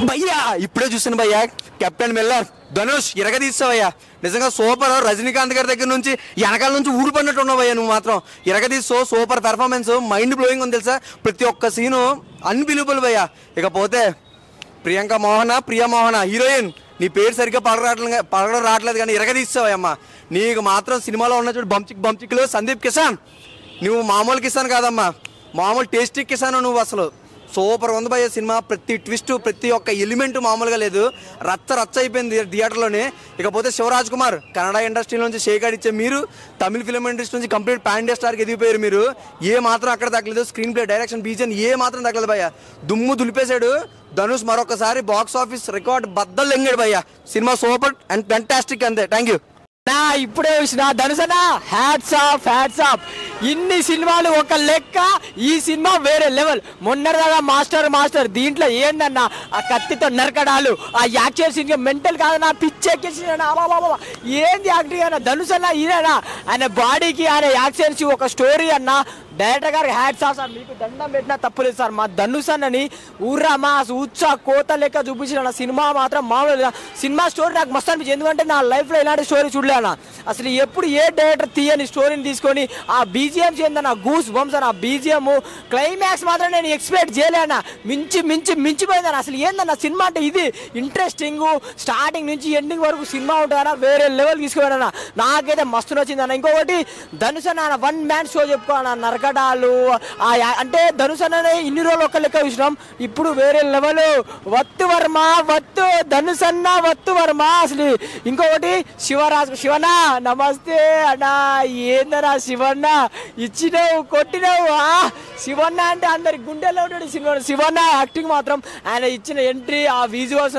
భయ్యా ఇప్పుడే చూసాను భయ్యా, కెప్టెన్ మిల్లర్ ధనుష్ ఇరగదీస్తావయ్యా. నిజంగా సూపర్. రజనీకాంత్ గారి దగ్గర నుంచి వెనకాల నుంచి ఊడిపడినట్టు ఉన్నావయ్యా నువ్వు మాత్రం. ఇరగదీస్తావు, సూపర్ పెర్ఫార్మెన్స్, మైండ్ బ్లోయింగ్ ఉంది తెలుసా. ప్రతి ఒక్క సీను అన్బిలీవబుల్ భయ్యా. ఇకపోతే ప్రియా మోహన హీరోయిన్, నీ పేరు సరిగ్గా పలకడం రావట్లేదు కానీ ఇరగదీస్తావయ్యమ్మా. నీకు మాత్రం సినిమాలో ఉన్న చూడు బంచిక్లు సందీప్ కిసాన్, నువ్వు మామూలు కిసాన్ కాదమ్మా, మామూలు టేస్టీ కిసాన్ నువ్వు. అసలు సూపర్ ఉంది భయ్య సినిమా. ప్రతి ట్విస్ట్, ప్రతి ఒక్క ఎలిమెంట్ మామూలుగా లేదు. రచ్చ అయిపోయింది థియేటర్లోనే. ఇకపోతే శివరాజ్ కుమార్, కన్నడ ఇండస్ట్రీ నుంచి షేక్ ఇచ్చే మీరు తమిళ ఫిలిం ఇండస్ట్రీ నుంచి కంప్లీట్ పాన్ ఇండియా స్టార్కి ఎదిగిపోయారు మీరు. ఏ మాత్రం అక్కడ తగ్గలేదు. స్క్రీన్ ప్లే, డైరెక్షన్, బీజన్ ఏ మాత్రం తగ్గలేదు భయ్య. దుమ్ము దులిపేశాడు ధనుష్. మరొకసారి బాక్స్ ఆఫీస్ రికార్డ్ బద్దలు లెంగాడు భయ్య. Cinema super and fantastic. అంతే, థ్యాంక్ యూ. ఇప్పుడే చూసిన ధనుసనా, హ్యాట్స్ ఆఫ్. ఇన్ని సినిమాలు ఒక లెక్క, ఈ సినిమా వేరే లెవెల్. మొన్నటిదాకా మాస్టర్ దీంట్లో ఏందన్నా ఆ కత్తితో నరకడాలు, ఆ యాక్షన్ సీన్ మెంటల్ కాదన్నా, పిచ్చెక్కేసిన ఏంది యాక్టింగ్ అన్న ధనుసన్నా. ఇదేనా ఆయన బాడీకి, ఆయన యాక్షన్స్, ఒక స్టోరీ అన్న. డైరెక్టర్ గారికి హ్యాట్స్ ఆఫ్ సార్, మీకు దండం పెట్టినా తప్పులేదు సార్. మా ధనుష్ అన్నని ఊర్రామా ఉత్సా కోత లెక్క చూపించిన సినిమా మాత్రం మామూలుగా. సినిమా స్టోరీ నాకు మస్తు అనిపించింది, ఎందుకంటే నా లైఫ్లో ఇలాంటి స్టోరీ చూడలేనా. అసలు ఎప్పుడు ఏ డైరెక్టర్ తీయని స్టోరీని తీసుకొని ఆ బీజిఎం ఏందన్న గూస్ బంప్స్ అన్న. ఆ బీజిఎం క్లైమాక్స్ మాత్రం నేను ఎక్స్పెక్ట్ చేయలేనా. మించిపోయిందన్న. అసలు ఏందన్న సినిమా అంటే ఇది ఇంట్రెస్టింగ్. స్టార్టింగ్ నుంచి ఎండింగ్ వరకు సినిమా ఉంటుందన్న, వేరే లెవెల్ తీసుకుపోయాడన్న. నాకైతే మస్తు నచ్చిందన్న. ఇంకొకటి ధనుష్ అన్న వన్ మ్యాన్ షో చెప్పుకోవాలన్న. నరకడాలు అంటే ధనుష్ అన్ననే ఇన్ని రోజులు ఒక లెక్క చూసినాం, ఇప్పుడు వేరే లెవెల్. ధనుష్ అన్న వత్తు వర్మ అసలు. ఇంకొకటి శివనా, నమస్తే అన్నా. ఏందన్నా శివన్న ఇచ్చినావు, కొట్టినావు. శివన్న అంటే అందరి గుండెల్లో ఉంటాడు శివన్న. యాక్టింగ్ మాత్రం, ఆయన ఇచ్చిన ఎంట్రీ, ఆ విజువల్స్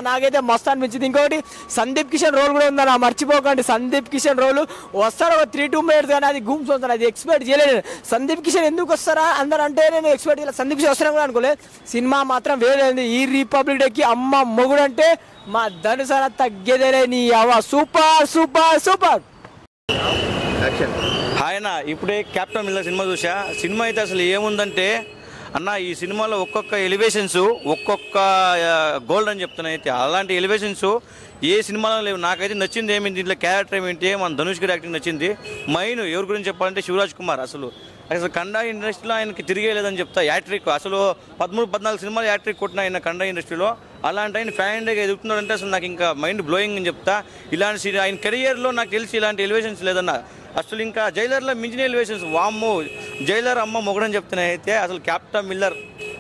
నాకైతే మస్తు అనిపించింది. ఇంకొకటి సందీప్ కిషన్ రోల్ కూడా ఉందన్న, మర్చిపోకండి. సందీప్ కిషన్ రోల్ వస్తాడు ఒక 3-2 minutes కానీ అది గూమ్స్ వస్తాను, అది ఎక్స్పెక్ట్ చేయలేదు. సందీప్ కిషన్ ఎందుకు వస్తారా అందరూ అంటే నేను ఎక్స్పెక్ట్ చేయలేదు. సందీప్ కిషన్ వస్తారా కూడా అనుకోలేదు. సినిమా మాత్రం వేరే. ఈ రిపబ్లిక్ డేకి అమ్మ మొగుడు అంటే మా ధనుసన తగ్గేదేలే. నీ సూపర్. ఆయన ఇప్పుడే కెప్టెన్ మిల్లర్ సినిమా చూసా. సినిమా అయితే అసలు ఏముందంటే అన్న, ఈ సినిమాలో ఒక్కొక్క ఎలివేషన్స్, ఒక్కొక్క గోల్డ్ అని చెప్తున్నాయి. అయితే అలాంటి ఎలివేషన్స్ ఏ సినిమాలో లేవు. నాకైతే నచ్చింది ఏమి దీంట్లో క్యారెక్టర్ ఏమిటి, మన ధనుష్ గారి యాక్టింగ్ నచ్చింది. మెయిన్ ఎవరి గురించి చెప్పాలంటే శివరాజ్ కుమార్. అసలు కన్నడ ఇండస్ట్రీలో ఆయనకి తిరిగేలేదని చెప్తా. యాట్రిక్ అసలు 13-14 సినిమాలు యాట్రిక్ కొట్టిన ఆయన కన్నడ ఇండస్ట్రీలో. అలాంటి ఆయన ఫ్యాన్ ఇండియాగా ఎదుగుతున్నాడంటే అసలు నాకు ఇంకా మైండ్ బ్లోయింగ్ అని చెప్తా. ఇలాంటి ఆయన కెరియర్లో నాకు తెలిసి ఇలాంటి ఎలివేషన్స్ లేదన్న. అసలు ఇంకా జైలర్లో మించిన ఎలివేషన్స్. వామ్మో, జైలర్ అమ్మ మొగడని చెప్తున్నాయి. అయితే అసలు కెప్టెన్ మిల్లర్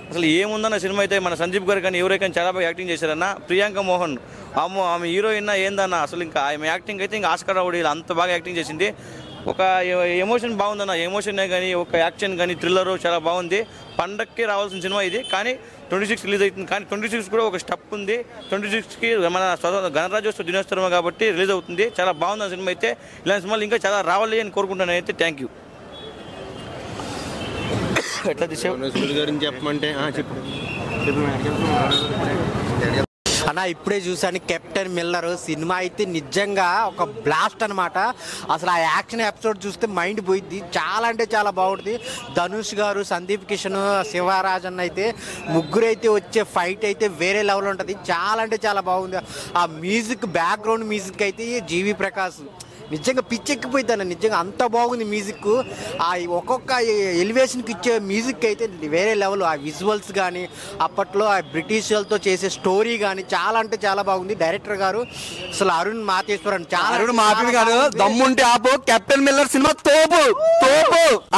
అసలు ఏముందన్న సినిమా అయితే. మన సందీప్ గారు కానీ ఎవరైనా చాలా బాగా యాక్టింగ్ చేశారన్న. ప్రియాంక మోహన్ అమ్మో, ఆమె హీరోయిన్ ఏందన్న. అసలు ఇంకా ఆమె యాక్టింగ్ అయితే ఇంకా ఆస్కార్ అవార్డు అంత బాగా యాక్టింగ్ చేసింది. ఒక ఎమోషన్ బాగుందన్న. ఎమోషనే కానీ, ఒక యాక్షన్ కానీ, థ్రిల్లరు చాలా బాగుంది. పండక్కి రావాల్సిన సినిమా ఇది, కానీ 26 రిలీజ్ అవుతుంది. కానీ 26 కూడా ఒక స్టెప్ ఉంది. 26కి మన గణరాజ్యోత్సవ దినోత్సవం కాబట్టి రిలీజ్ అవుతుంది. చాలా బాగుంది సినిమా అయితే. ఇలాంటి సినిమాలు ఇంకా చాలా రావాలి అని కోరుకుంటున్నాను అయితే. Thank you. ఎట్లా గురించి చెప్పమంటే చెప్పు అన్న. ఇప్పుడే చూసాను కెప్టెన్ మిల్లర్ సినిమా అయితే నిజంగా ఒక బ్లాస్ట్ అనమాట. అసలు ఆ యాక్షన్ ఎపిసోడ్ చూస్తే మైండ్ పోయిద్ది. చాలా అంటే చాలా బాగుంటుంది. ధనుష్ గారు, సందీప్ కిషన్, శివరాజన్ అయితే ముగ్గురు అయితే వచ్చే ఫైట్ అయితే వేరే లెవెల్ ఉంటుంది. చాలా అంటే చాలా బాగుంది. ఆ మ్యూజిక్, బ్యాక్గ్రౌండ్ మ్యూజిక్ అయితే జీవి ప్రకాష్ నిజంగా పిచ్చెక్కిపోయింది అన్న. నిజంగా అంత బాగుంది మ్యూజిక్. ఆ ఒక్కొక్క ఎలివేషన్కి ఇచ్చే మ్యూజిక్ అయితే వేరే లెవెల్. ఆ విజువల్స్ కానీ, అప్పట్లో ఆ బ్రిటిష్ వాళ్ళతో చేసే స్టోరీ కానీ చాలా అంటే చాలా బాగుంది. డైరెక్టర్ గారు అసలు అరుణ్ మాతేశ్వరన్ చాలా గారు దమ్ముంటే ఆపు. కెప్టెన్ మిల్లర్ సినిమా తోపు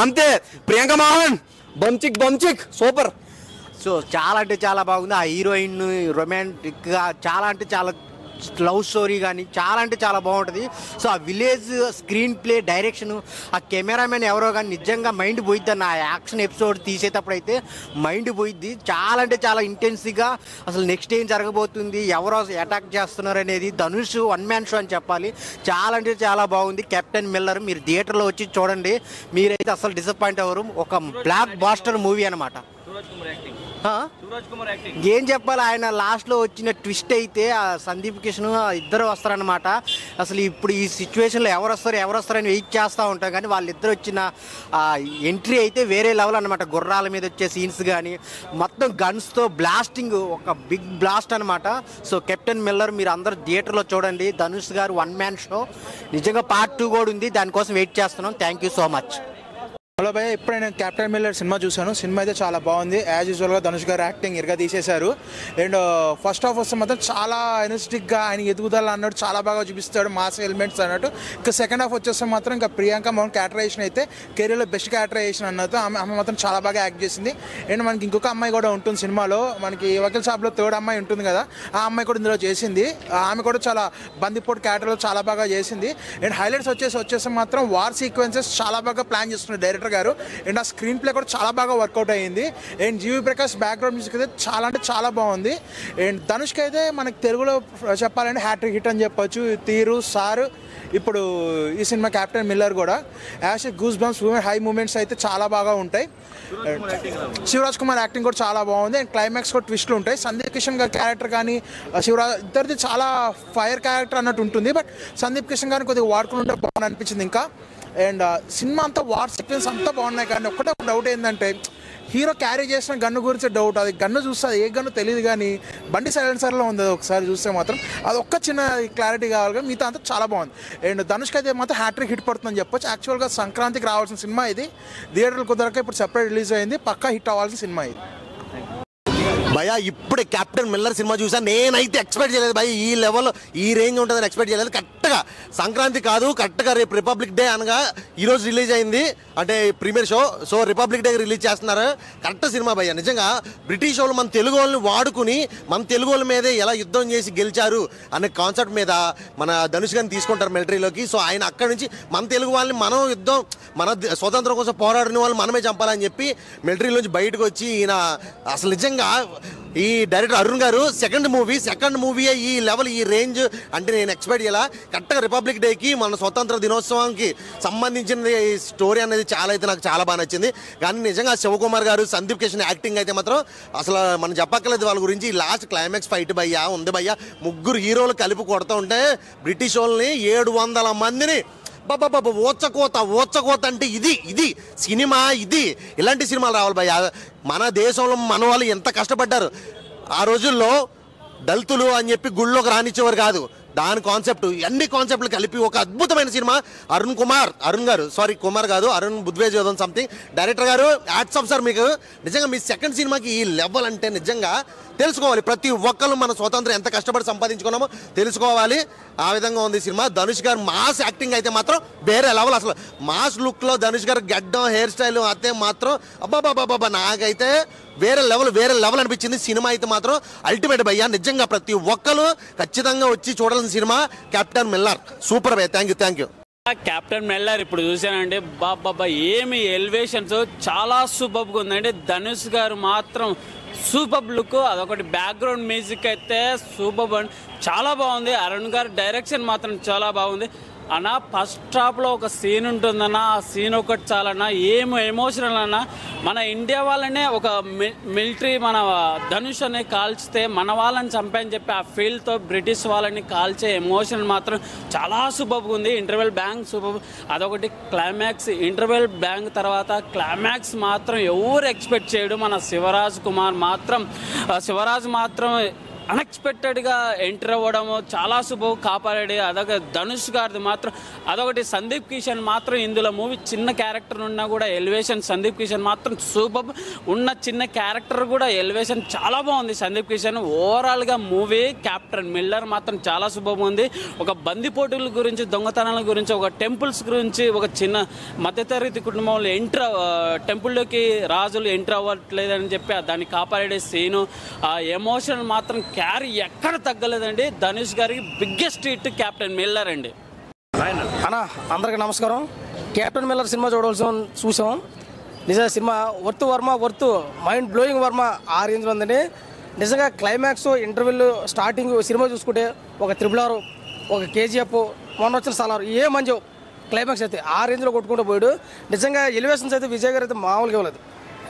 అంతే. ప్రియాంక మోహన్ బంచిక్ సూపర్. సో చాలా అంటే చాలా బాగుంది. ఆ హీరోయిన్ రొమాంటిక్గా చాలా అంటే చాలా లవ్ స్టోరీ కానీ చాలా అంటే చాలా బాగుంటుంది. సో ఆ విలేజ్ స్క్రీన్ ప్లే, డైరెక్షన్, ఆ కెమెరామెన్ ఎవరో కానీ నిజంగా మైండ్ పోయిద్ది అన్న. ఆ యాక్షన్ ఎపిసోడ్ తీసేటప్పుడు అయితే మైండ్ పోయిద్ది. చాలా అంటే చాలా ఇంటెన్స్గా అసలు నెక్స్ట్ ఏం జరగబోతుంది, ఎవరో అటాక్ చేస్తున్నారు అనేది ధనుష్ వన్ మ్యాన్ షో అని చెప్పాలి. చాలా అంటే చాలా బాగుంది కెప్టెన్ మిల్లర్. మీరు థియేటర్లో వచ్చి చూడండి, మీరైతే అసలు డిసప్పాయింట్ అవ్వరు. ఒక బ్లాక్ బాస్టర్ మూవీ అనమాట. సూరజ్ కుమార్ యాక్టింగ్ ఏం చెప్పాలి, ఆయన లాస్ట్లో వచ్చిన ట్విస్ట్ అయితే ఆ సందీప్ కిషన్ ఇద్దరు వస్తారనమాట. అసలు ఇప్పుడు ఈ సిచ్యువేషన్లో ఎవరు వస్తారని వెయిట్ చేస్తూ ఉంటాం, కానీ వాళ్ళిద్దరు వచ్చిన ఎంట్రీ అయితే వేరే లెవెల్ అనమాట. గుర్రాల మీద వచ్చే సీన్స్ కానీ మొత్తం గన్స్తో బ్లాస్టింగ్, ఒక బిగ్ బ్లాస్ట్ అనమాట. సో కెప్టెన్ మిల్లర్ మీరు అందరూ థియేటర్లో చూడండి. ధనుష్ గారు 1 man షో, నిజంగా పార్ట్ 2 కూడా ఉంది, దానికోసం వెయిట్ చేస్తున్నాం. Thank you so much. Hello భయ్య, ఇప్పుడే నేను కెప్టెన్ మిల్లర్ సినిమా చూశాను. సినిమా అయితే చాలా బాగుంది. యాజ్ యూజువల్గా ధనుష్ గారు యాక్టింగ్ ఇరగా తీసేశారు. అండ్ ఫస్ట్ హాఫ్ వస్తే మాత్రం చాలా ఎనర్జెటిక్గా ఆయన ఎదుగుదల అన్నట్టు చాలా బాగా చూపిస్తాడు, మాస్ ఎలిమెంట్స్ అన్నట్టు. ఇంకా సెకండ్ హాఫ్ వచ్చేస్తే మాత్రం ఇంకా ప్రియాంక మోహన్ క్యారెక్టరైజేషన్ అయితే కెరీర్లో బెస్ట్ క్యారెక్టరైజేషన్ అన్నట్టు. ఆమె మాత్రం చాలా బాగా యాక్ట్ చేసింది. అండ్ మనకి ఇంకొక అమ్మాయి కూడా ఉంటుంది సినిమాలో, మనకి వకీల్ సాబ్లో థర్డ్ అమ్మాయి ఉంటుంది కదా, ఆ అమ్మాయి కూడా ఇందులో చేసింది. ఆమె కూడా చాలా బందిపోటు క్యారెక్టర్లో చాలా బాగా చేసింది. అండ్ హైలైట్స్ వచ్చేసి మాత్రం వార్ సీక్వెన్సెస్ చాలా బాగా ప్లాన్ చేస్తున్నారు డైరెక్టర్ గారు. అండ్ ఆ స్క్రీన్ ప్లే కూడా చాలా బాగా వర్కౌట్ అయ్యింది. And G V Prakash background music అయితే చాలా అంటే చాలా బాగుంది. అండ్ ధనుష్కి అయితే మనకి తెలుగులో చెప్పాలంటే హ్యాట్రిక్ హిట్ అని చెప్పొచ్చు. తీరు సారు, ఇప్పుడు ఈ సినిమా కెప్టెన్ మిల్లర్ కూడా as goosebumps high moments అయితే చాలా బాగా ఉంటాయి. శివరాజ్ కుమార్ యాక్టింగ్ కూడా చాలా బాగుంది. అండ్ క్లైమాక్స్ కూడా ట్విస్ట్లు ఉంటాయి. సందీప్ కిషన్ గారి క్యారెక్టర్ కానీ శివరాజ్ ఇద్దరిది చాలా ఫైర్ క్యారెక్టర్ అన్నట్టు ఉంటుంది. బట్ సందీప్ కిషన్ గారిని కొద్దిగా వాడుకుని ఉంటే బాగుంది అనిపించింది. ఇంకా అండ్ సినిమా అంతా వార్ సీక్వెన్స్ అంతా బాగున్నాయి, కానీ ఒక్కటే డౌట్ ఏంటంటే హీరో క్యారీ చేసిన గన్ను గురించి డౌట్. అది గన్ను చూస్తే అది ఏ గన్ను తెలియదు, కానీ బండి సైలెన్సర్లో ఉంది. ఒకసారి చూస్తే మాత్రం అది ఒక్క చిన్న క్లారిటీ కావాలి, కానీ మిగతా అంతా చాలా బాగుంది. అండ్ ధనుష్కి అయితే మాత్రం హ్యాట్రిక్ హిట్ పడుతుందని చెప్పొచ్చు. యాక్చువల్గా సంక్రాంతికి రావాల్సిన సినిమా ఇది, థియేటర్లు కుదరక ఇప్పుడు సెపరేట్ రిలీజ్ అయింది. పక్కా హిట్ అవ్వాల్సిన సినిమా ఇది. భయ్యా ఇప్పుడే కెప్టెన్ మిల్లర్ సినిమా చూసాను, నేనైతే ఎక్స్పెక్ట్ చేయలేదు భయ్య, ఈ లెవెల్ ఈ రేంజ్ ఉంటుందని ఎక్స్పెక్ట్ చేయలేదు. కరెక్ట్గా సంక్రాంతి కాదు, కరెక్ట్గా రేపు రిపబ్లిక్ డే అనగా ఈరోజు రిలీజ్ అయింది, అంటే premiere show. So republic day release చేస్తున్నారు. కరెక్ట్ సినిమా భయ్య. నిజంగా బ్రిటిష్ వాళ్ళు మన తెలుగు వాళ్ళని వాడుకుని మన తెలుగు వాళ్ళ మీదే ఎలా యుద్ధం చేసి గెలిచారు అనే కాన్సెప్ట్ మీద మన ధనుష్ గారిని తీసుకుంటారు మిలిటరీలోకి. సో ఆయన అక్కడి నుంచి మన తెలుగు వాళ్ళని మనం యుద్ధం, మన స్వతంత్రం కోసం పోరాడిన వాళ్ళు మనమే చంపాలని చెప్పి మిలిటరీలోంచి బయటకు వచ్చి ఈయన అసలు నిజంగా ఈ డైరెక్టర్ అరుణ్ గారు సెకండ్ మూవీ ఈ లెవెల్ ఈ రేంజ్ అంటే నేను ఎక్స్పెక్ట్ చేయాల. కరెక్ట్గా రిపబ్లిక్ డేకి మన స్వతంత్ర దినోత్సవానికి సంబంధించిన ఈ స్టోరీ అనేది నాకు చాలా బాగా నచ్చింది. కానీ నిజంగా శివకుమార్ గారు, సందీప్ కిషన్ యాక్టింగ్ అయితే మాత్రం అసలు మనం చెప్పక్కర్లేదు వాళ్ళ గురించి. లాస్ట్ క్లైమాక్స్ ఫైట్ భయ్యా ఉంది భయ్యా, ముగ్గురు హీరోలు కలిపి కొడుతూ ఉంటే బ్రిటిష్ వాళ్ళని 700 మందిని బాబా ఓచకోత అంటే ఇది సినిమా. ఇలాంటి సినిమాలు రావాలి భయ్య. మన దేశంలో మన వాళ్ళు ఎంత కష్టపడ్డారు. ఆ రోజుల్లో దళితులు అని చెప్పి గుళ్ళోకి రానిచ్చేవారు కాదు. దాని కాన్సెప్ట్ అన్ని కాన్సెప్ట్లు కలిపి ఒక అద్భుతమైన సినిమా. అరుణ్ బుద్వేజోదం సంథింగ్ డైరెక్టర్ గారు హ్యాట్స్ ఆఫ్ సార్ మీకు. నిజంగా మీ సెకండ్ సినిమాకి ఈ లెవెల్ అంటే నిజంగా తెలుసుకోవాలి. ప్రతి ఒక్కరు మన స్వతంత్రం ఎంత కష్టపడి సంపాదించుకున్నామో తెలుసుకోవాలి. ఆ విధంగా ఉంది సినిమా. ధనుష్ గారు మాస్ యాక్టింగ్ అయితే మాత్రం వేరే లెవెల్. అసలు మాస్ లుక్లో ధనుష్ గారు గడ్డం, హెయిర్ స్టైల్ అయితే మాత్రం అబ్బాబాబాబా నాకైతే వేరే లెవెల్ అనిపించింది. సినిమా అయితే మాత్రం అల్టిమేట్ భయ్యా. నిజంగా ప్రతి ఒక్కరు ఖచ్చితంగా వచ్చి చూడాల్సిన సినిమా కెప్టెన్ మిల్లర్. సూపర్ భయ్య. Thank you. కెప్టెన్ మిల్లర్ ఇప్పుడు చూసానండి, బాబా ఏమి ఎలివేషన్స్ చాలా సూపర్గా ఉందండి. ధనుష్ గారు మాత్రం సూపర్ లుక్, అదొకటి బ్యాక్గ్రౌండ్ మ్యూజిక్ అయితే సూపర్ చాలా బాగుంది. అరుణ్ గారు డైరెక్షన్ మాత్రం చాలా బాగుంది అన్న. ఫస్ట్ హాఫ్లో ఒక సీన్ ఉంటుందన్న, ఆ సీన్ ఒకటి చాలన్నా. ఏం ఎమోషనల్ అన్న, మన ఇండియా వాళ్ళనే ఒక మిలిటరీ మన ధనుష్ అనే కాల్చితే మన వాళ్ళని చంపని చెప్పి ఆ ఫీల్తో బ్రిటిష్ వాళ్ళని కాల్చే ఎమోషన్ మాత్రం చాలా సూపర్గా ఉంది. ఇంటర్వెల్ బ్యాంగ్ సూపర్, అదొకటి క్లైమాక్స్. ఇంటర్వెల్ బ్యాంగ్ తర్వాత క్లైమాక్స్ మాత్రం ఎవరు ఎక్స్పెక్ట్ చేయడు. మన శివరాజ్ మాత్రం అన్ఎక్స్పెక్టెడ్గా ఎంటర్ అవ్వడము చాలా సూపర్ కాపాడాడు. అదొక ధనుష్ గారిది మాత్రం అదొకటి. సందీప్ కిషన్ మాత్రం ఇందులో మూవీ చిన్న క్యారెక్టర్ ఉన్నా కూడా ఎలివేషన్ సందీప్ కిషన్ మాత్రం సూపర్. ఉన్న చిన్న క్యారెక్టర్ కూడా ఎలివేషన్ చాలా బాగుంది సందీప్ కిషన్. ఓవరాల్గా మూవీ కెప్టెన్ మిల్లర్ మాత్రం చాలా సూపర్ ఉంది. ఒక బందిపోటుల గురించి, దొంగతనాల గురించి, ఒక టెంపుల్స్ గురించి, ఒక చిన్న మధ్యతరగతి కుటుంబంలో టెంపుల్లోకి రాజులు ఎంటర్ అవ్వట్లేదని చెప్పి దాన్ని కాపాడే సీను, ఆ ఎమోషన్ మాత్రం క్యారీ ఎక్కడ తగ్గలేదండి. ధనుష్ గారికి బిగ్గెస్ట్ హిట్ కెప్టెన్ మిల్లర్ అండి. అన్న అందరికి నమస్కారం. కెప్టెన్ మిల్లర్ సినిమా చూసాం. నిజంగా cinema worth mind blowing Varma ఆ రేంజ్లో ఉందండి. నిజంగా క్లైమాక్స్, ఇంటర్వెల్, స్టార్టింగ్ సినిమా చూసుకుంటే ఒక RRR, ఒక KGF, మొన్న వచ్చిన సలార్ ఏ మంచి క్లైమాక్స్ అయితే ఆ రేంజ్లో కొట్టుకుంటూ పోయాడు. నిజంగా ఎలివేషన్స్ అయితే విజయ్ గారు అయితే మామూలుగా ఇవ్వలేదు.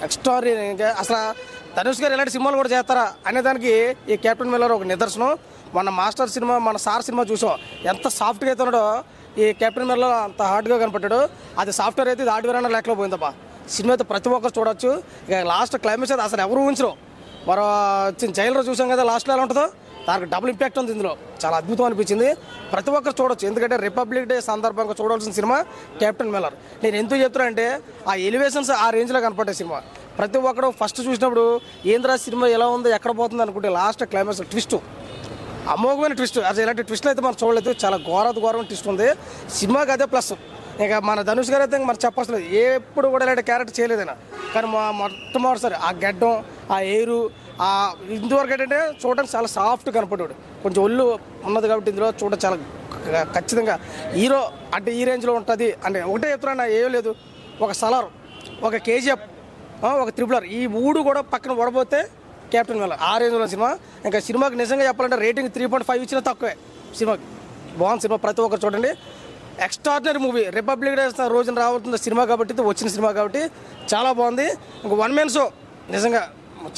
ఎక్స్ట్రాడినరీగా అసలు ధనుష్ గారు ఇలాంటి సినిమాలు కూడా చేస్తారా అనేదానికి ఈ కెప్టెన్ మిల్లర్ ఒక నిదర్శనం. మన మాస్టర్ సినిమా, మన సార్ సినిమా చూసాం, ఎంత సాఫ్ట్గా అయితే ఉన్నాడో ఈ కెప్టెన్ మిల్లర్ అంత హార్డ్గా కనపడ్డాడు. అది సాఫ్ట్వేర్ అయితే ఇది హార్డ్వేర్ అన్న లేకపోతే పోయిందబ్బా. సినిమా అయితే ప్రతి ఒక్కరు చూడొచ్చు. ఇక లాస్ట్ క్లైమాక్స్ అయితే అసలు ఎవరు ఊహించరు. మరో జైలర్ చూసాం కదా లాస్ట్లో ఎలా ఉంటుందో, దానికి డబుల్ ఇంపాక్ట్ ఉంది ఇందులో. చాలా అద్భుతం అనిపించింది. ప్రతి ఒక్కరు చూడొచ్చు, ఎందుకంటే రిపబ్లిక్ డే సందర్భంగా చూడాల్సిన సినిమా కెప్టెన్ మిల్లర్. నేను ఎందుకు చెప్తున్నా అంటే ఆ ఎలివేషన్స్ ఆ రేంజ్లో కనపడే సినిమా. ప్రతి ఒక్కరు ఫస్ట్ చూసినప్పుడు ఏంద్రా సినిమా ఎలా ఉందో ఎక్కడ పోతుంది అనుకుంటే లాస్ట్ క్లైమాక్స్ ట్విస్ట్, అమోఘమైన ట్విస్ట్. అసలు ఇలాంటి ట్విస్ట్లు అయితే మనం చూడలేదు. చాలా ఘోరమైన ట్విస్ట్ ఉంది సినిమాకి. అదే ప్లస్. ఇక మన ధనుష్ గారు అయితే మనం చెప్పలేదు, ఎప్పుడు కూడా ఇలాంటి క్యారెక్టర్ చేయలేదైనా. కానీ మొట్టమొదటిసారి ఆ గడ్డం, ఆ ఎయిరు, ఆ ఇంతవరకు ఏంటంటే చూడడానికి చాలా సాఫ్ట్ కనపడ్డాడు. కొంచెం ఒళ్ళు ఉన్నది కాబట్టి ఇందులో చూడడం చాలా ఖచ్చితంగా హీరో అంటే ఈ రేంజ్లో ఉంటుంది. అంటే ఒకటే చెప్తున్నా, ఏం లేదు, ఒక సలార్, ఒక కేజీఎఫ్, ఒక త్రిపులర్, ఈ 3 కూడా పక్కన పడబోతే కెప్టెన్ మిల్లర్ ఆ రేంజ్లో సినిమా. ఇంకా సినిమాకి నిజంగా చెప్పాలంటే రేటింగ్ 3.5 ఇచ్చినా తక్కువే. సినిమాకి బాగుంది సినిమా, ప్రతి ఒక్కరు చూడండి. Extraordinary movie. రిపబ్లిక్ డే రోజున రాబోతున్న సినిమా కాబట్టి, వచ్చిన సినిమా కాబట్టి చాలా బాగుంది. ఇంక 1 man షో నిజంగా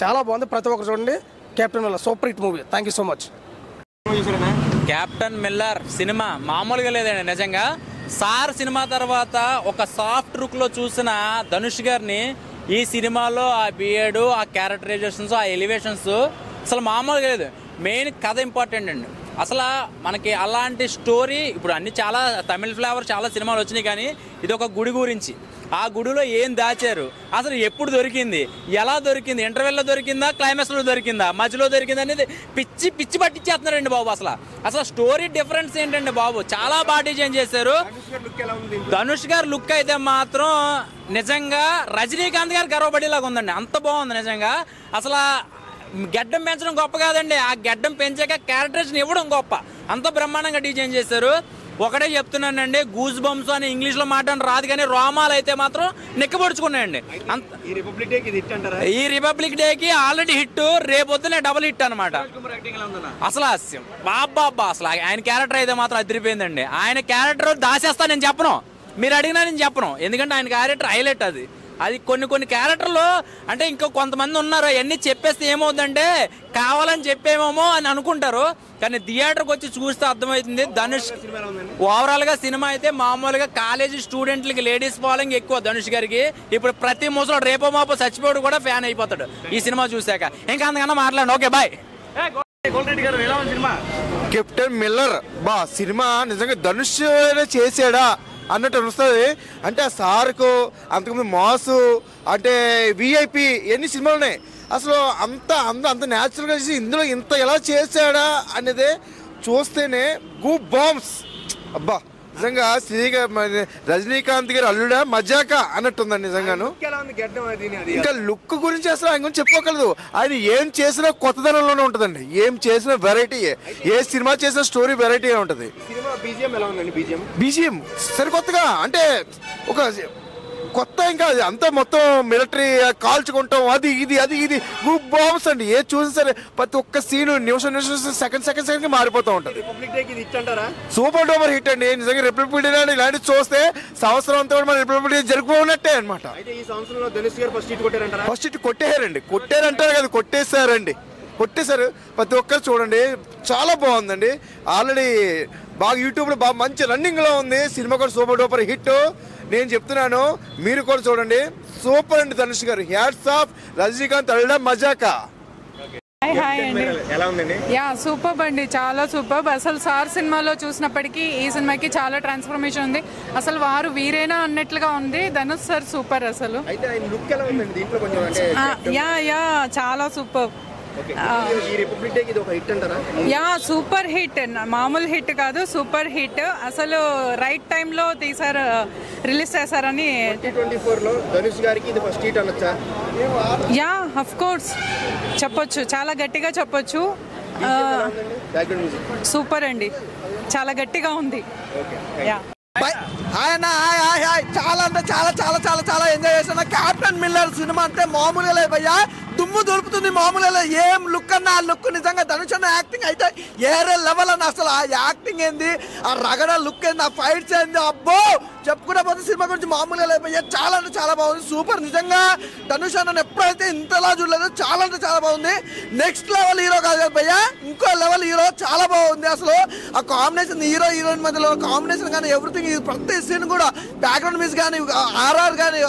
చాలా బాగుంది. ప్రతి ఒక్కరు చూడండి. Captain Miller super hit movie. Thank you so much. Captain Miller cinema మామూలుగా లేదండి నిజంగా. సార్ సినిమా తర్వాత ఒక సాఫ్ట్ లుక్లో చూసిన ధనుష్ గారిని ఈ సినిమాలో ఆ బియర్డ్, ఆ క్యారెక్టరైజేషన్స్, ఆ ఎలివేషన్స్ అసలు మామూలుగా లేదు. మెయిన్ కథ ఇంపార్టెంట్ అండి. అసలు మనకి అలాంటి స్టోరీ ఇప్పుడు అన్ని చాలా తమిళ ఫ్లేవర్ చాలా సినిమాలు వచ్చినాయి, కానీ ఇది ఒక గుడి గురించి. ఆ గుడిలో ఏం దాచారు, అసలు ఎప్పుడు దొరికింది, ఎలా దొరికింది, ఇంటర్వెల్లో దొరికిందా, క్లైమాక్స్లో దొరికిందా, మధ్యలో దొరికిందా అనేది పిచ్చి పట్టించేస్తున్నారండి బాబు. అసలు స్టోరీ డిఫరెన్స్ ఏంటండి బాబు, చాలా బాగా డిజైన్ చేశారు. ధనుష్ గారు లుక్ అయితే మాత్రం నిజంగా రజనీకాంత్ గారు గర్వపడేలాగా ఉందండి. అంత బాగుంది నిజంగా. అసలు గడ్డం పెంచడం గొప్ప కాదండి, ఆ గడ్డం పెంచాక క్యారెక్టరేషన్ ఇవ్వడం గొప్ప. అంత బ్రహ్మాండంగా డిజైన్ చేశారు. ఒకటే చెప్తున్నానండి, గూస్ బంప్స్ అని ఇంగ్లీష్లో మాట్లాడడం రాదు, కానీ రోమాలు అయితే మాత్రం నిక్కబొడుచుకున్నాయండి. ఈ రిపబ్లిక్ డేకి ఆల్రెడీ హిట్, రేపొద్దునే డబుల్ హిట్ అనమాట. అసలు బాబా అసలు ఆయన క్యారెక్టర్ అయితే మాత్రం అదిరిపోయిందండి. ఆయన క్యారెక్టర్ దాచేస్తా నేను చెప్పను, మీరు అడిగినా నేను చెప్పను, ఎందుకంటే ఆయన క్యారెక్టర్ హైలైట్. అది కొన్ని క్యారెక్టర్లు అంటే ఇంకో కొంతమంది ఉన్నారు, అవన్నీ చెప్పేస్తే ఏమవుతుందంటే కావాలని చెప్పేమేమో అని అనుకుంటారు, కానీ థియేటర్కి వచ్చి చూస్తే అర్థమవుతుంది. ధనుష్ ఓవరాల్ గా సినిమా అయితే మామూలుగా కాలేజీ స్టూడెంట్లకి లేడీస్ ఫాలోయింగ్ ఎక్కువ ధనుష్ గారికి. ఇప్పుడు ప్రతి ముసలు రేపో మాపో చచ్చిపోయాడు కూడా ఫ్యాన్ అయిపోతాడు ఈ సినిమా చూసాక. ఇంకా అంతకన్నా మాట్లాడండి. Okay bye. కెప్టెన్ మిల్లర్ బా సినిమా నిజంగా ధనుష్ చేసాడా అన్నట్టు అనిపిస్తుంది. అంటే ఆ సార్కు అంతకుముందు మాసు అంటే విఐపి ఎన్ని సినిమాలు ఉన్నాయి, అసలు అంత న్యాచురల్గా చేసి ఇందులో ఇంత ఎలా చేశాడా అనేది చూస్తేనే గూస్ బంప్స్. అబ్బా నిజంగా రజనీకాంత్ గారు అల్లుడా మజాక అన్నట్టుందండి నిజంగాను. ఇంకా లుక్ గురించి అసలు ఆయన గురించి చెప్పుకోగలదు. ఆయన ఏం చేసినా కొత్తదనంలోనే ఉంటుందండి, ఏం చేసినా వెరైటీ, ఏ సినిమా చేసినా స్టోరీ వెరైటీగా ఉంటుంది. బీజిఎం సరికొత్తగా అంటే ఒక కొత్త, ఇంకా అంతా మొత్తం మిలిటరీ కాల్చుకుంటాం, అది ఇది గూస్ బంప్స్ అండి. ఏ చూసినా సరే ప్రతి ఒక్క సీన్ నిమిషం సెకండ్ మారిపోతూ ఉంటుంది. సూపర్ డూపర్ హిట్ అండి నిజంగా. రిపబ్లిక్ డే ఇలాంటి చూస్తే సంవత్సరం అంతా కూడా మన రిపబ్లిక్ డే జరుపుకున్నట్టే అనమాట. ఫస్ట్ హిట్ కొట్టారంటారు కదా, కొట్టేశారు. ప్రతి ఒక్కరు చూడండి, చాలా బాగుందండి. ఆల్రెడీ బాగా యూట్యూబ్లో బాగా మంచి రన్నింగ్లో ఉంది సినిమా కూడా. సూపర్ డూపర్ హిట్ నేను చెప్తున్నాను, మీరు కూడా చూడండి. సూపర్ అండి ధనుష్ గారు, హ్యాట్స్ ఆఫ్. రజనీకాంత్ అల్లుడా మజాక. సూపర్ అండి, చాలా సూపర్. అసలు సార్ సినిమాలో చూసినప్పటికీ ఈ సినిమాకి చాలా ట్రాన్స్ఫర్మేషన్ ఉంది. అసలు వారు వీరేనా అన్నట్లుగా ఉంది. ధనుష్ సార్ సూపర్ అసలు. చాలా సూపర్. సూపర్ హిట్, మామూలు హిట్ కాదు, సూపర్ హిట్. అసలు రైట్ టైంలో రిలీజ్ చేశారని. అఫ్ కోర్స్ చెప్పొచ్చు, చాలా గట్టిగా చెప్పొచ్చు. సూపర్ అండి, చాలా గట్టిగా ఉంది. హాయ్ అన్న, హాయ్. చాలా అంటే చాలా ఎంజాయ్ చేస్తున్నా. కెప్టెన్ మిల్లర్ సినిమా అంటే మామూలుగా లేదు భయ్యా. దుమ్ము దొరుకుతుంది మామూలుగా. ఏం లుక్ అన్న, ఆ లుక్ నిజంగా ధనుష్ అన్న యాక్టింగ్ అయితే ఏరే లెవెల్ అన్న. అసలు ఆ యాక్టింగ్ ఏంది, ఆ రగడ లుక్ ఏంది, ఆ ఫైట్స్ ఏంది, అబ్బో చెప్పుకుంటే పోతే సినిమా గురించి మామూలుగా లేకపోయా. చాలా అంటే చాలా బాగుంది, సూపర్. నిజంగా ధనుష్ అన్న ఎప్పుడైతే ఇంతలా చూడలేదు, చాలా అంటే చాలా బాగుంది. నెక్స్ట్ లెవెల్ హీరో కాదు భయ్యా, ఇంకో లెవెల్ హీరో. చాలా బాగుంది అసలు ఆ కాంబినేషన్, హీరో హీరోయిన్ మధ్యలో కాంబినేషన్ కానీ ఎవ్రీథింగ్, ప్రతి సీన్ కూడా బ్యాక్గ్రౌండ్ మ్యూజిక్ కానీ ఆర్ఆర్ కానీ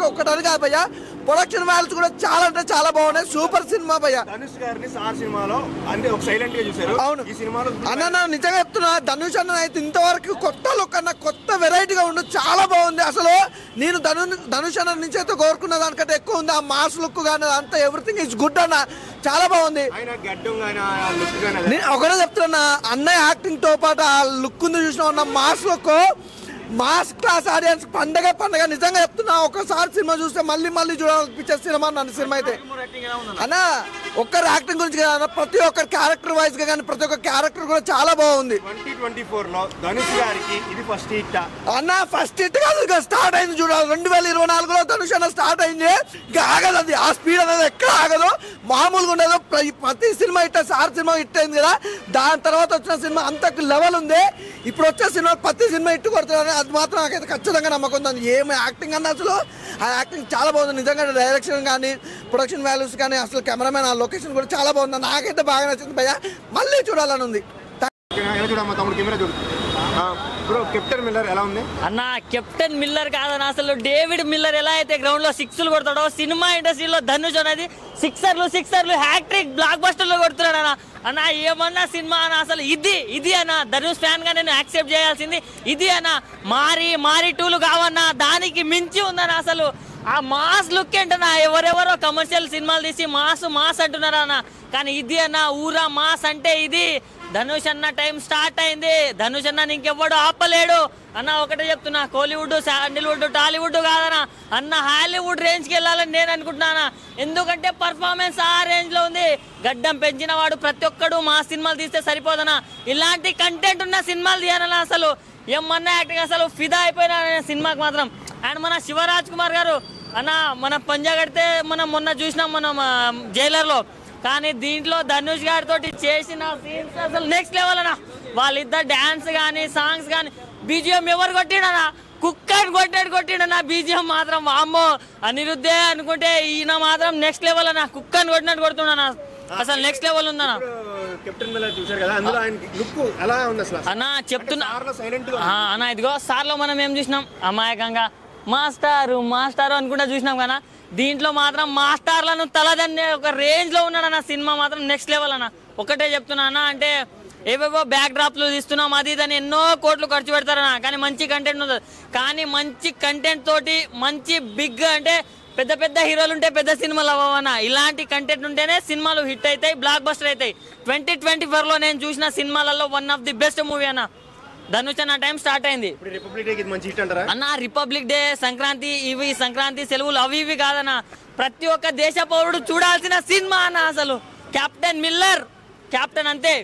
ఒక్కటని కాదు భయ్యా. ప్రొడక్షన్ వాల్యూస్ కూడా చాలా అంటే చాలా బాగున్నాయి. సూపర్ సినిమా భయ్యా. ధనుష్ గారిని సార్ సినిమాలో అంటే ఒక సైలెంట్ గా చూశారు. అవును, ఈ సినిమాలో అన్న నిజంగా చెప్తున్నా, ధనుష్ అన్న అయితే ఇంతవరకు కొత్త లుక్ అన్న, కొత్త వెరైటీగా ఉండు, చాలా బాగుంది అసలు. నేను ధనుష్ అన్న నుంచి అయితే కోరుకున్న దానికంటే ఎక్కువ ఉంది. ఆ మాస్ లుక్ కానీ అంతా ఎవ్రీథింగ్ ఇస్ గుడ్ అన్న, చాలా బాగుంది. నేను ఒకటే చెప్తున్నా, అన్నయ్య యాక్టింగ్ తో పాటు ఆ లుక్ ఉంది చూసిన ఉన్న mass look, mass class audience పండగ నిజంగా చెప్తున్నా. ఒకసారి సినిమా చూస్తే మళ్ళీ మళ్ళీ చూడాలనిపించే సినిమా నన్ను సినిమా అయితే అన్న. ఒక్కరి యాక్టింగ్ గురించి కదా, ప్రతి ఒక్కరి క్యారెక్టర్ వైజ్ గా కానీ ప్రతి ఒక్క క్యారెక్టర్ కూడా చాలా బాగుంది. 2024 లో ధనుష్ గారికి ఇది ఫస్ట్ హిట్ అన్న. ఫస్ట్ హిట్ కాదు, ఇక స్టార్ట్ అయింది చూడాలి. 2024లో ధనుష్ అన్న స్టార్ట్ అయింది, ఇంకా ఆగదు అది. ఆ స్పీడ్ అనేది ఎక్కడ ఆగదు, మామూలుగా ఉండదు. ప్రతి cinema hit, sir cinema hit అయింది కదా, దాని తర్వాత వచ్చిన సినిమా అంత లెవెల్ ఉంది. ఇప్పుడు వచ్చే సినిమా ప్రతి సినిమా హిట్ కొడుతున్నారు, అది మాత్రం నాకైతే ఖచ్చితంగా నమ్మకం ఉంది. ఏమి యాక్టింగ్ అన్న, అసలు ఆ యాక్టింగ్ చాలా బాగుంది నిజంగా. డైరెక్షన్ కానీ ప్రొడక్షన్ వాల్యూస్ కానీ అసలు కెమెరామెన్ ఆ లొకేషన్ కూడా చాలా బాగుంది. నాకైతే బాగా నచ్చింది భయ్యా, మళ్ళీ చూడాలని ఉంది. కెప్టెన్ మిల్లర్ ఎలా ఉంది అన్న? కెప్టెన్ మిల్లర్ కాదన్న, అసలు డేవిడ్ మిల్లర్ ఎలా అయితే గ్రౌండ్ లో సిక్స్లు కొడతాడో, సినిమా ఇండస్ట్రీలో ధనుష్ అనేది సిక్సర్లు హ్యాట్రిక్ బ్లాక్ బస్టర్లు కొడుతున్నాడు అన్న. అన్న ఏమన్నా సినిమా అన్న, అసలు ఇది అన్న. ధనుష్ ఫ్యాన్ గా నేను యాక్సెప్ట్ చేయాల్సింది ఇది అన్న. మారి టూలు కావన్నా, దానికి మించి ఉందన్న. అసలు ఆ మాస్ లుక్ ఏంటన్నా, ఎవరెవరో కమర్షియల్ సినిమాలు తీసి మాస్ అంటున్నారా అన్న, కానీ ఇది అన్న ఊరా మాస్ అంటే ఇది. ధనుష్ అన్న టైం స్టార్ట్ అయింది, ధనుష్ అన్న ఇంకెవ్వడు ఆపలేడు అన్న. ఒకటే చెప్తున్నా, కోలీవుడ్, శాండిల్వుడ్, టాలీవుడ్ కాదన్నా అన్న, హాలీవుడ్ రేంజ్కి వెళ్ళాలని నేను అనుకుంటున్నానా. ఎందుకంటే పర్ఫార్మెన్స్ ఆ రేంజ్ లో ఉంది. గడ్డం పెంచిన వాడు ప్రతి ఒక్కడు మా సినిమాలు తీస్తే సరిపోదనా, ఇలాంటి కంటెంట్ ఉన్న సినిమాలు తీయాలన్నా. అసలు ఏమన్నా యాక్టింగ్, అసలు ఫిదా అయిపోయినా సినిమాకి మాత్రం. అండ్ మన శివరాజ్ కుమార్ గారు అన్న, మన పంజా కడితే మనం మొన్న చూసినాం మనం జైలర్లో, కానీ దీంట్లో ధనుష్ గారితో చేసిన సీన్స్ అసలు నెక్స్ట్ లెవెల్ అన్న. వాళ్ళిద్దరు డాన్స్ కానీ సాంగ్స్ కానీ బీజిఎం ఎవరు కొట్టిడనా, కుక్కని కొట్టిడన్నా బీజిఎం మాత్రం. వామ్మో, అనిరుద్ధే అనుకుంటే ఈయన మాత్రం నెక్స్ట్ లెవెల్ అన్న, కుక్కని కొట్టినట్టు కొడుతున్నానా, అసలు నెక్స్ట్ లెవెల్ ఉందన్న. కెప్టెన్ మిల్లర్ చూశారు కదా, అందులో ఆయన లుక్ ఎలా ఉంది అసలు అన్న? చెప్తున్నా అన్న, ఇదిగో సార్లో మనం ఏం చూసినాం, అమాయకంగా మాస్టారు అనుకుంటా చూసినాం కదా, దీంట్లో మాత్రం మాస్టర్లను తలదన్నే ఒక రేంజ్ లో ఉన్నాడన్న. సినిమా మాత్రం నెక్స్ట్ లెవెల్ అన్న. ఒకటే చెప్తున్నా అన్న, అంటే ఏవేవో బ్యాక్ డ్రాప్లు తీస్తున్నాం అది ఇదని ఎన్నో కోట్లు ఖర్చు పెడతారన్న, కానీ మంచి కంటెంట్ ఉంటుంది. కానీ మంచి కంటెంట్ తోటి మంచి బిగ్ అంటే పెద్ద హీరోలు ఉంటే పెద్ద సినిమాలు అవ్వవన్నా. ఇలాంటి కంటెంట్ ఉంటేనే సినిమాలు హిట్ అవుతాయి, బ్లాక్ బస్టర్ అవుతాయి. 2024లో నేను చూసిన సినిమాలలో one of the best movie అన్న ధనుష్ అన్న. టైం స్టార్ట్ అయింది అన్న. రిపబ్లిక్ డే, సంక్రాంతి, సంక్రాంతి సెలవులు అవి ఇవి కాదన్న, ప్రతి ఒక్క దేశ పౌరుడు చూడాల్సిన సినిమా అన్న. అసలు కెప్టెన్ మిల్లర్, కెప్టెన్ అంతే.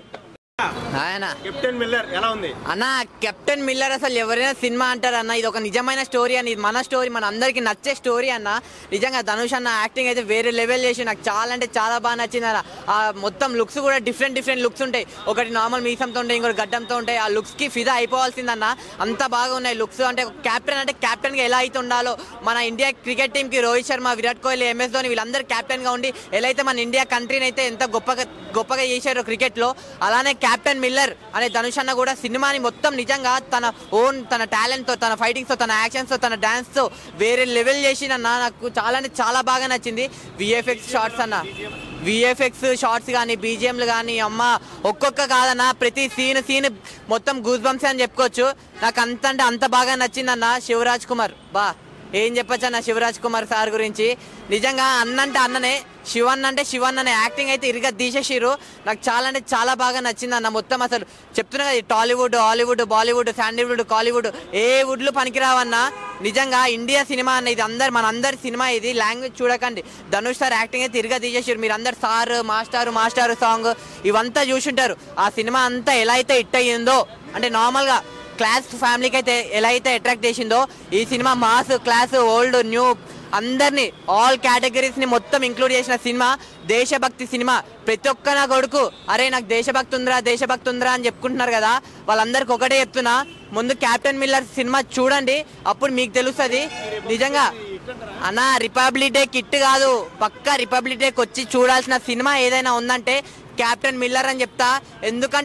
కెప్టెన్ మిల్లర్ ఎలా ఉంది అన్న? కెప్టెన్ మిల్లర్ అసలు ఎవరైనా సినిమా అంటారు అన్న, ఇది ఒక నిజమైన స్టోరీ అని, ఇది మన స్టోరీ, మన అందరికి నచ్చే స్టోరీ అన్న. నిజంగా ధనుష్ అన్న యాక్టింగ్ అయితే వేరే లెవెల్ చేసి నాకు చాలా అంటే చాలా బాగా నచ్చింది అన్న. ఆ మొత్తం లుక్స్ కూడా డిఫరెంట్ లుక్స్ ఉంటాయి. ఒకటి నార్మల్ మీసంతో ఉంటాయి, ఇంకోటి గడ్డంతో ఉంటాయి. ఆ లుక్స్ కి ఫిదా అయిపోవాల్సిందన్న, అంత బాగా ఉన్నాయి లుక్స్. అంటే కెప్టెన్ గా ఎలా అయితే ఉండాలో, మన ఇండియా క్రికెట్ టీమ్ కి రోహిత్ శర్మ, విరాట్ కోహ్లీ, MS ధోని వీళ్ళందరూ కెప్టెన్ గా ఉండి ఎలా అయితే మన ఇండియా కంట్రీని అయితే ఎంత గొప్పగా చేశారు క్రికెట్ లో, అలానే కెప్టెన్ మిల్లర్ అనే ధనుష్ అన్న కూడా సినిమాని మొత్తం నిజంగా తన టాలెంట్ తో, తన ఫైటింగ్స్ తో, తన యాక్షన్స్ తో, తన డాన్స్ తో వేరే లెవెల్ చేసిందన్న. నాకు చాలా అంటే చాలా బాగా నచ్చింది. విఎఫ్ఎక్స్ షార్ట్స్ కానీ బీజిఎంలు కానీ అమ్మ ఒక్కొక్క కాదన్న, ప్రతి సీన్ మొత్తం గూస్ బంప్స్ అని చెప్పుకోవచ్చు. నాకు అంత బాగా నచ్చిందన్న. శివరాజ్ కుమార్ ఏం చెప్పచ్చు అన్న శివరాజ్ కుమార్ సార్ గురించి. నిజంగా అన్నంటే అన్ననే, శివన్ అంటే శివన్ అనే యాక్టింగ్ అయితే ఇరుగా తీసేసిరు. నాకు చాలా అంటే చాలా బాగా నచ్చింది అన్న. మొత్తం అసలు చెప్తున్నా కదా, టాలీవుడ్, హాలీవుడ్, బాలీవుడ్, శాండిల్వుడ్, కాలీవుడ్ ఏ వుడ్లు పనికిరావన్నా. నిజంగా ఇండియా సినిమా అన్న, ఇది మనందరి సినిమా. ఇది లాంగ్వేజ్ చూడకండి, ధనుష్ సార్ యాక్టింగ్ అయితే ఇరుగా తీసేసారు. మీరు అందరు సార్ మాస్టారు సాంగ్ ఇవంతా చూసుంటారు. ఆ సినిమా అంతా ఎలా అయితే హిట్ అయ్యిందో, అంటే నార్మల్గా క్లాస్ ఫ్యామిలీకి అయితే ఎలా అయితే అట్రాక్ట్ చేసిందో, ఈ cinema mass, class, old, new అందరినీ ఆల్ కేటగిరీస్ ని మొత్తం ఇంక్లూడ్ చేసిన సినిమా, దేశభక్తి సినిమా. ప్రతి ఒక్క నా కొడుకు అరే నాకు దేశభక్తి ఉందిరా అని చెప్పుకుంటున్నారు కదా, వాళ్ళందరికి ఒకటే చెప్తున్నా, ముందు కెప్టెన్ మిల్లర్ సినిమా చూడండి, అప్పుడు మీకు తెలుస్తుంది నిజంగా. అన్న రిపబ్లిక్ డే కిట్ కాదు, పక్కా రిపబ్లిక్ డేకి వచ్చి చూడాల్సిన సినిమా ఏదైనా ఉందంటే కెప్టెన్ మిల్లర్ అని చెప్తా. ఎందుకంటే